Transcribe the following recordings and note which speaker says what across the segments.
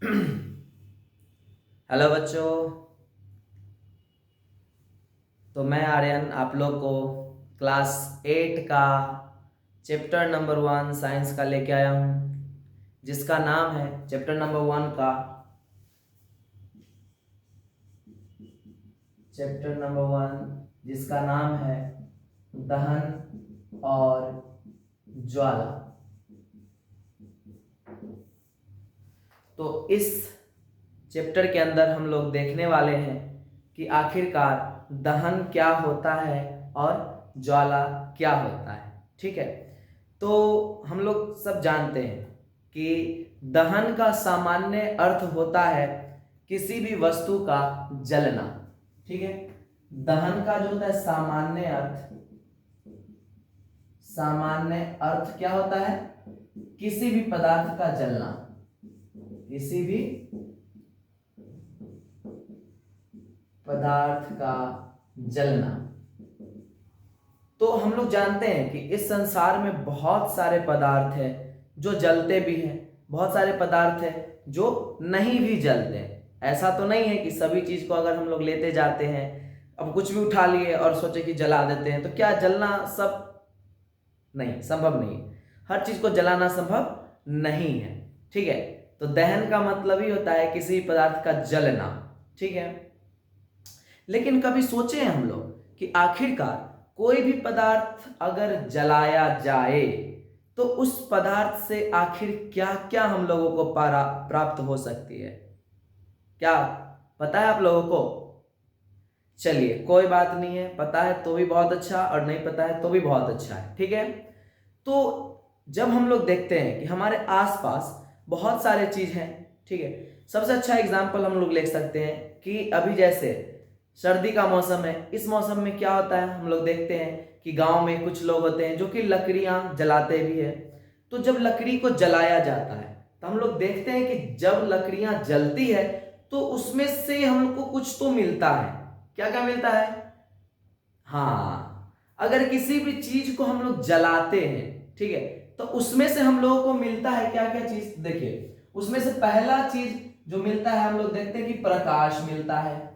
Speaker 1: Hello बच्चों। तो मैं आर्यन आप लोग को क्लास 8 का चैप्टर नंबर 1 साइंस का लेके आया हूँ, जिसका नाम है चैप्टर नंबर 1 का चैप्टर नंबर 1 जिसका नाम है दहन और ज्वाला। तो इस चैप्टर के अंदर हम लोग देखने वाले हैं कि आखिरकार दहन क्या होता है और ज्वाला क्या होता है। ठीक है, तो हम लोग सब जानते हैं कि दहन का सामान्य अर्थ होता है किसी भी वस्तु का जलना। ठीक है, दहन का जो होता है सामान्य अर्थ क्या होता है? किसी भी पदार्थ का जलना, किसी भी पदार्थ का जलना। तो हम लोग जानते हैं कि इस संसार में बहुत सारे पदार्थ हैं जो जलते भी हैं, बहुत सारे पदार्थ हैं जो नहीं भी जलते हैं। ऐसा तो नहीं है कि सभी चीज को अगर हम लोग लेते जाते हैं, अब कुछ भी उठा लिए और सोचे कि जला देते हैं, तो क्या जलना सब नहीं, संभव नहीं है। हर चीज को जलाना संभव नहीं है। ठीक है, तो दहन का मतलब ही होता है किसी पदार्थ का जलना। ठीक है, लेकिन कभी सोचे हैं हम लोग कि आखिरकार कोई भी पदार्थ अगर जलाया जाए तो उस पदार्थ से आखिर क्या क्या हम लोगों को प्राप्त हो सकती है? क्या पता है आप लोगों को? चलिए कोई बात नहीं है, पता है तो भी बहुत अच्छा और नहीं पता है तो भी बहुत अच्छा है। ठीक है, तो जब हम लोग देखते हैं कि हमारे आसपास बहुत सारे चीज हैं, ठीक है, सबसे अच्छा एग्जाम्पल हम लोग ले सकते हैं कि अभी जैसे सर्दी का मौसम है, इस मौसम में क्या होता है, हम लोग देखते हैं कि गांव में कुछ लोग होते हैं जो कि लकड़ियां जलाते भी है। तो जब लकड़ी को जलाया जाता है तो हम लोग देखते हैं कि जब लकड़ियां जलती है तो उसमें से हमको कुछ तो मिलता है। क्या क्या मिलता है? हाँ, अगर किसी भी चीज को हम लोग जलाते हैं, ठीक है, तो उसमें से हम लोगों को मिलता है क्या क्या चीज? देखिए, उसमें से पहला चीज जो मिलता है, हम लोग देखते हैं कि प्रकाश मिलता है।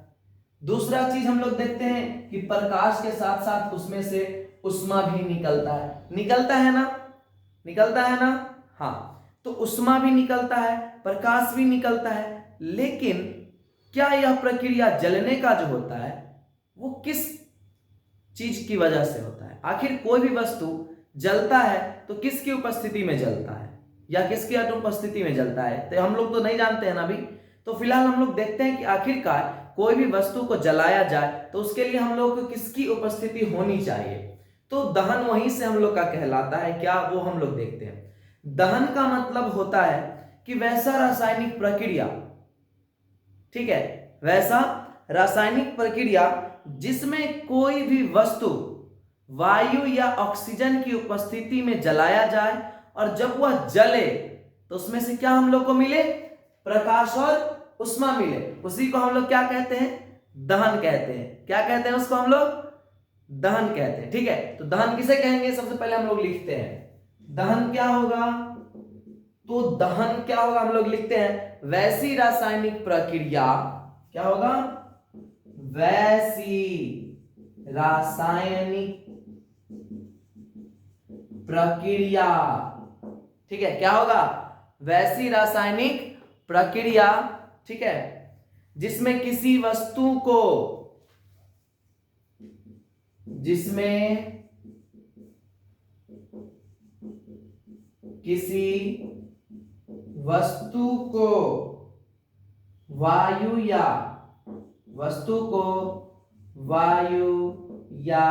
Speaker 1: दूसरा चीज हम लोग देखते हैं कि प्रकाश के साथ साथ उसमें से उष्मा भी निकलता है। निकलता है ना? निकलता है ना? हाँ, तो उष्मा भी निकलता है, प्रकाश भी निकलता है। लेकिन क्या यह प्रक्रिया जलने का जो होता है वो किस चीज की वजह से होता है? आखिर कोई भी वस्तु जलता है तो किसकी उपस्थिति में जलता है या किसकी अनुपस्थिति में जलता है, तो हम लोग तो नहीं जानते हैं ना अभी। तो फिलहाल हम लोग देखते हैं कि आखिरकार कोई भी वस्तु को जलाया जाए तो उसके लिए हम लोग को किसकी उपस्थिति होनी चाहिए। तो दहन वहीं से हम लोग का कहलाता है। क्या वो हम लोग देखते हैं। दहन का मतलब होता है कि वैसा रासायनिक प्रक्रिया, ठीक है, वैसा रासायनिक प्रक्रिया जिसमें कोई भी वस्तु वायु या ऑक्सीजन की उपस्थिति में जलाया जाए और जब वह जले तो उसमें से क्या हम लोग को मिले? प्रकाश और उष्मा मिले। उसी को हम लोग क्या कहते हैं? दहन कहते हैं। क्या कहते हैं उसको? हम लोग दहन कहते हैं। ठीक है, तो दहन किसे कहेंगे? सबसे पहले हम लोग लिखते हैं दहन क्या होगा। तो दहन क्या होगा? हम लोग लिखते हैं वैसी रासायनिक प्रक्रिया। क्या होगा? वैसी रासायनिक प्रक्रिया। ठीक है, क्या होगा? वैसी रासायनिक प्रक्रिया, ठीक है, जिसमें किसी वस्तु को, जिसमें किसी वस्तु को वायु या वस्तु को वायु या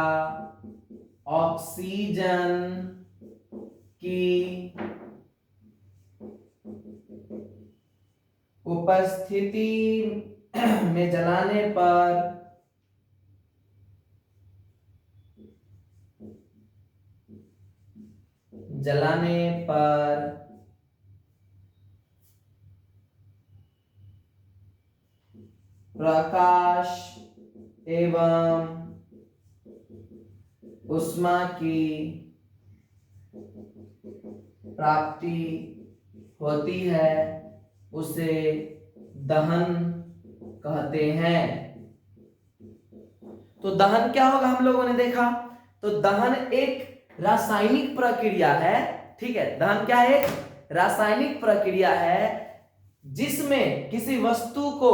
Speaker 1: ऑक्सीजन की उपस्थिति में जलाने पर प्रकाश एवं उष्मा की प्राप्ति होती है। उसे दहन कहते हैं। तो दहन क्या होगा हम लोगों ने देखा, तो दहन एक रासायनिक प्रक्रिया है, ठीक है। दहन क्या है, एक रासायनिक प्रक्रिया है जिसमें किसी वस्तु को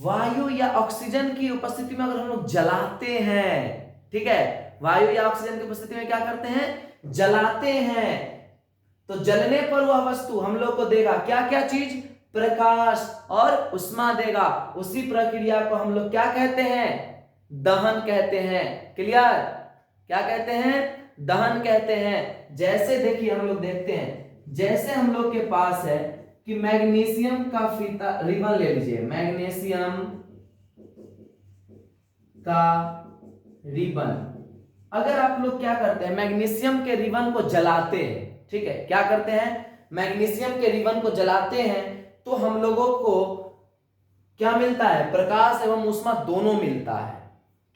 Speaker 1: वायु या ऑक्सीजन की उपस्थिति में अगर हम लोग जलाते हैं, ठीक है, वायु या ऑक्सीजन की उपस्थिति में क्या करते हैं, जलाते हैं, तो जलने पर वह वस्तु हम लोग को देगा क्या क्या चीज, प्रकाश और उष्मा देगा। उसी प्रक्रिया को हम लोग क्या कहते हैं, दहन कहते हैं। क्लियर, क्या कहते हैं, दहन कहते हैं। जैसे देखिए हम लोग देखते हैं, जैसे हम लोग के पास है कि मैग्नीशियम का फीता रिबन ले लीजिए, मैग्नीशियम का रिबन, अगर आप लोग क्या करते हैं, मैग्नीशियम के रिबन को जलाते हैं, ठीक है, क्या करते हैं, मैग्नीशियम के रिबन को जलाते हैं, तो हम लोगों को क्या मिलता है, प्रकाश एवं ऊष्मा दोनों मिलता है।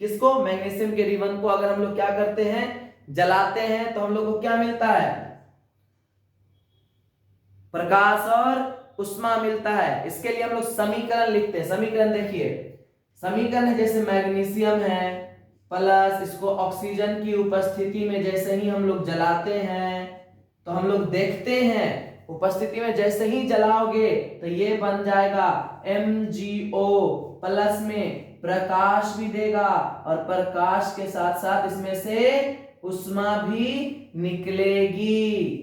Speaker 1: किसको, मैग्नीशियम के रिबन को अगर हम लोग क्या करते हैं, जलाते हैं, तो हम लोग को क्या मिलता है, प्रकाश और उष्मा मिलता है। इसके लिए हम लोग समीकरण लिखते हैं। समीकरण देखिए, समीकरण है जैसे मैग्नीशियम है प्लस इसको ऑक्सीजन की उपस्थिति में जैसे ही हम लोग जलाते हैं, तो हम लोग देखते हैं उपस्थिति में जैसे ही जलाओगे तो ये बन जाएगा MgO, प्लस में प्रकाश भी देगा और प्रकाश के साथ साथ इसमें से उष्मा भी निकलेगी।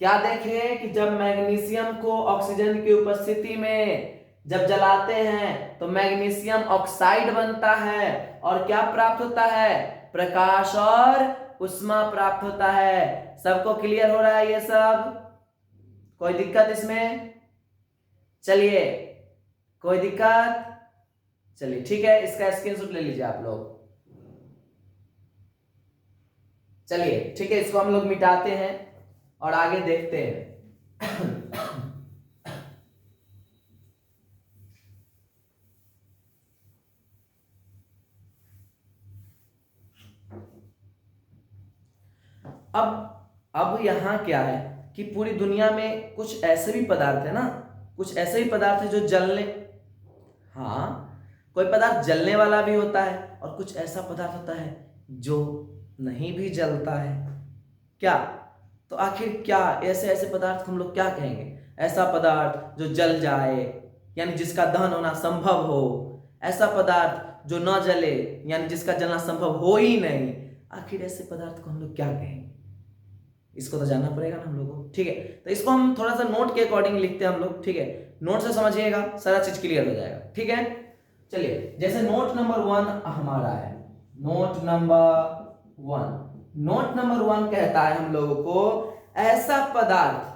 Speaker 1: क्या देखें कि जब मैग्नीशियम को ऑक्सीजन की उपस्थिति में जब जलाते हैं तो मैग्नीशियम ऑक्साइड बनता है और क्या प्राप्त होता है, प्रकाश और उष्मा प्राप्त होता है। सबको क्लियर हो रहा है ये सब, कोई दिक्कत इसमें, चलिए कोई दिक्कत, चलिए ठीक है, इसका स्क्रीनशॉट ले लीजिए आप लोग। चलिए ठीक है, इसको हम लोग मिटाते हैं और आगे देखते हैं। अब यहां क्या है कि पूरी दुनिया में कुछ ऐसे भी पदार्थ है ना, कुछ ऐसे भी पदार्थ है जो जलने, हाँ कोई पदार्थ जलने वाला भी होता है और कुछ ऐसा पदार्थ होता है जो नहीं भी जलता है। क्या, तो आखिर क्या ऐसे ऐसे पदार्थ को हम लोग क्या कहेंगे, ऐसा पदार्थ जो जल जाए यानी जिसका दहन होना संभव हो, ऐसा पदार्थ जो न जले यानी जिसका जलना संभव हो ही नहीं, आखिर ऐसे पदार्थ को हम लोग क्या कहेंगे, इसको तो जानना पड़ेगा ना हम लोगों को। ठीक है, तो इसको हम थोड़ा सा नोट के अकॉर्डिंग लिखते हैं हम लोग, ठीक है, नोट से समझिएगा सारा चीज क्लियर हो जाएगा। ठीक है, चलिए जैसे नोट नंबर 1 हमारा है, नोट नंबर 1 कहता है हम लोगों को ऐसा पदार्थ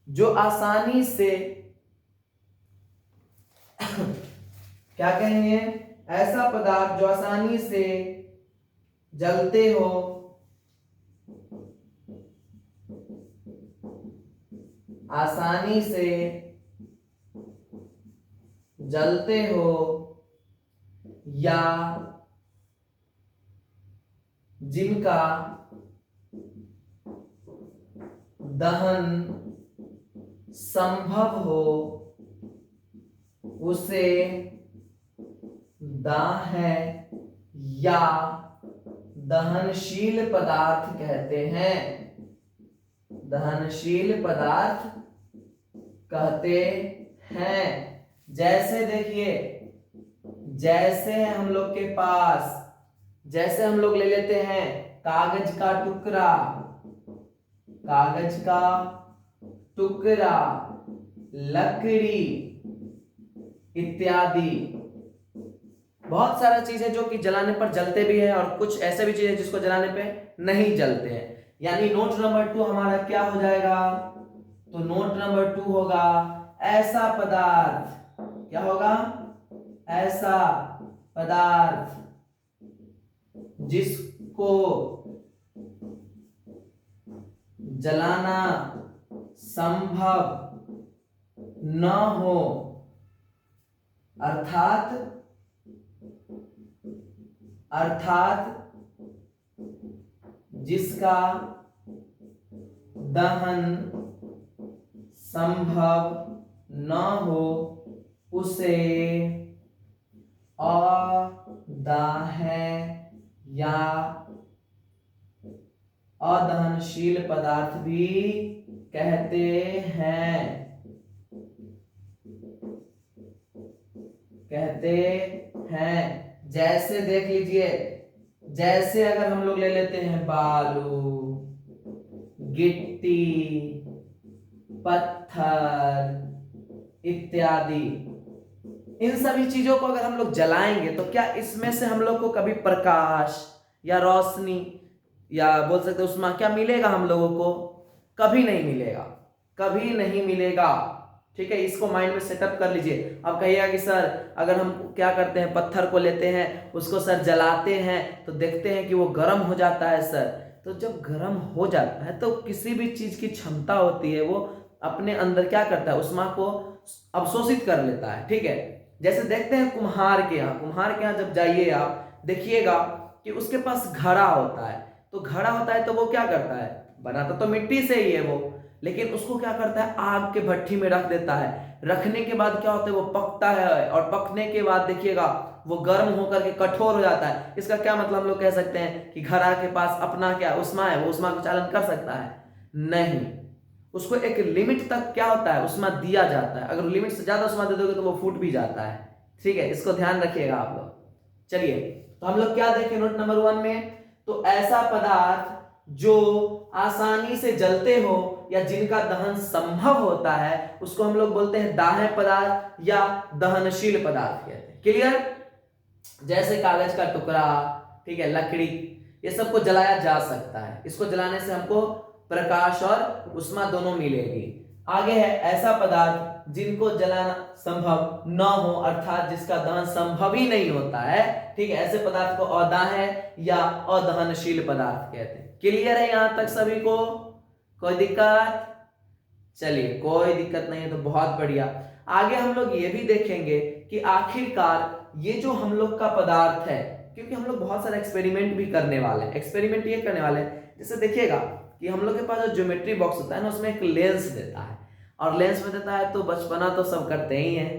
Speaker 1: जो आसानी से क्या कहेंगे, ऐसा पदार्थ जो आसानी से जलते हो, आसानी से जलते हो या जिनका दहन संभव हो उसे दाह्य या दहनशील पदार्थ कहते हैं, दहनशील पदार्थ कहते हैं। जैसे देखिए, जैसे हम लोग के पास, जैसे हम लोग ले लेते हैं कागज का टुकड़ा, लकड़ी इत्यादि, बहुत सारा चीज है जो कि जलाने पर जलते भी है और कुछ ऐसे भी चीज है जिसको जलाने पे नहीं जलते हैं। यानी नोट नंबर 2 हमारा क्या हो जाएगा, तो नोट नंबर 2 होगा ऐसा पदार्थ, क्या होगा, ऐसा पदार्थ जिसको जलाना संभव न हो, अर्थात जिसका दहन संभव न हो उसे अदाह्य या अदहनशील पदार्थ भी कहते हैं। जैसे देख लीजिए, जैसे अगर हम लोग ले लेते हैं बालू, गिट्टी, पत्थर इत्यादि, इन सभी चीजों को अगर हम लोग जलाएंगे तो क्या इसमें से हम लोग को कभी प्रकाश या रोशनी या बोल सकते उसमें क्या मिलेगा हम लोगों को? कभी नहीं मिलेगा, कभी नहीं मिलेगा। ठीक है, इसको माइंड में सेटअप कर लीजिए। अब कहिएगा कि सर अगर हम क्या करते हैं, पत्थर को लेते हैं, उसको सर जलाते हैं तो देखते हैं कि वो गर्म हो जाता है सर। तो जब गर्म हो जाता है तो किसी भी चीज की क्षमता होती है वो अपने अंदर क्या करता है, ऊष्मा को अवशोषित कर लेता है। ठीक है, जैसे देखते हैं कुम्हार के यहाँ जब जाइए आप देखिएगा कि उसके पास घड़ा होता है। तो घड़ा होता है तो वो क्या करता है, बनाता तो मिट्टी से ही है वो, लेकिन उसको क्या करता है, आग के भट्टी में रख देता है। रखने के बाद क्या होता है, वो पकता है और पकने के बाद देखिएगा वो गर्म होकर के कठोर हो जाता है। इसका क्या मतलब हम लोग कह सकते हैं कि घड़ा के पास अपना क्या ऊष्मा है, वो ऊष्मा का चालन कर सकता है? नहीं, उसको एक लिमिट तक क्या होता है, ऊष्मा दिया जाता है। अगर लिमिट से ज्यादा ऊष्मा दे दोगे तो वो फूट भी जाता है। ठीक है, इसको ध्यान रखिएगा आप लोग। चलिए, तो हम लोग क्या देखें नोट नंबर 1 में, तो ऐसा पदार्थ जो आसानी से जलते हो या जिनका दहन संभव होता है उसको हम लोग बोलते हैं दाह्य पदार्थ या दहनशील पदार्थ कहते हैं। क्लियर? जैसे कागज का टुकड़ा, ठीक है, लकड़ी, ये सबको जलाया जा सकता है। इसको जलाने से हमको प्रकाश और ऊष्मा दोनों मिलेगी। आगे है ऐसा पदार्थ जिनको जलाना संभव न हो, अर्थात जिसका दहन संभव ही नहीं होता है। ठीक है, ऐसे पदार्थ को अदाह्य या अदहनशील पदार्थ कहते हैं। क्लियर है यहां तक सभी को? कोई दिक्कत? चलिए, कोई दिक्कत नहीं है तो बहुत बढ़िया। आगे हम लोग ये भी देखेंगे कि आखिरकार ये जो हम लोग का पदार्थ है, क्योंकि हम लोग बहुत सारे एक्सपेरिमेंट भी करने वाले हैं। एक्सपेरिमेंट ये करने वाले हैं, जैसे देखिएगा कि हम लोग के पास जो ज्योमेट्री बॉक्स होता है ना, उसमें एक लेंस देता है, और लेंस में देता है तो बचपना तो सब करते ही हैं।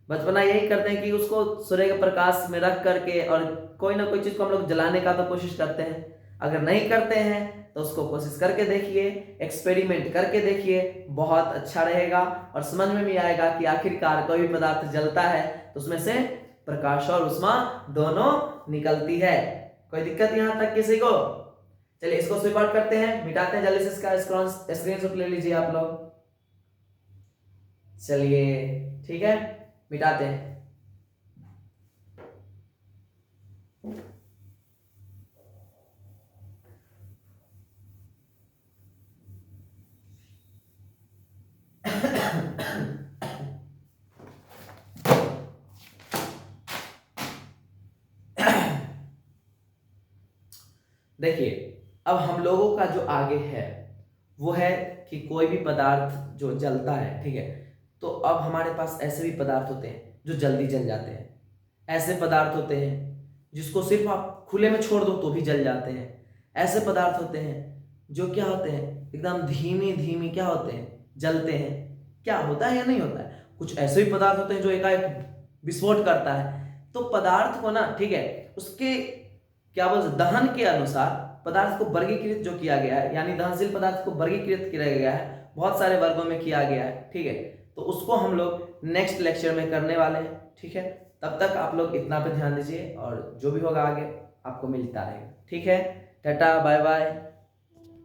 Speaker 1: बचपना यही करते हैं कि उसको सूर्य के प्रकाश में रख करके और कोई ना कोई चीज को हम लोग जलाने का तो कोशिश करते हैं। अगर नहीं करते हैं तो उसको कोशिश करके देखिए, एक्सपेरिमेंट करके देखिए, बहुत अच्छा रहेगा और समझ में भी आएगा कि आखिरकार कोई भी पदार्थ जलता है तो उसमें से प्रकाश और ऊष्मा दोनों निकलती है। कोई दिक्कत यहां तक किसी को? चलिए, इसको स्विप आउट करते हैं, मिटाते हैं जल्दी से। इसका स्क्रीनशॉट ले लीजिए आप लोग। चलिए, ठीक है, मिटाते हैं। देखिए, अब हम लोगों का जो आगे है वो है कि कोई भी पदार्थ जो जलता है, ठीक है, तो अब हमारे पास ऐसे भी पदार्थ होते हैं जो जल्दी जल जाते हैं। ऐसे पदार्थ होते हैं जिसको सिर्फ आप खुले में छोड़ दो तो भी जल जाते हैं। ऐसे पदार्थ होते हैं जो क्या होते हैं, एकदम धीमी धीमी क्या होते हैं, जलते हैं। क्या होता है या नहीं होता है? कुछ ऐसे भी पदार्थ होते हैं जो एकाएक विस्फोट करता है। तो पदार्थ को ना, ठीक है, उसके क्या बोलते दहन के अनुसार पदार्थ को वर्गीकृत जो किया गया है, यानी दहनशील पदार्थ को वर्गीकृत किया गया है, बहुत सारे वर्गों में किया गया है। ठीक है, तो उसको हम लोग नेक्स्ट लेक्चर में करने वाले हैं। ठीक है, तब तक आप लोग इतना पे ध्यान दीजिए और जो भी होगा आगे आपको मिलता रहेगा। ठीक है, टाटा, बाय बाय।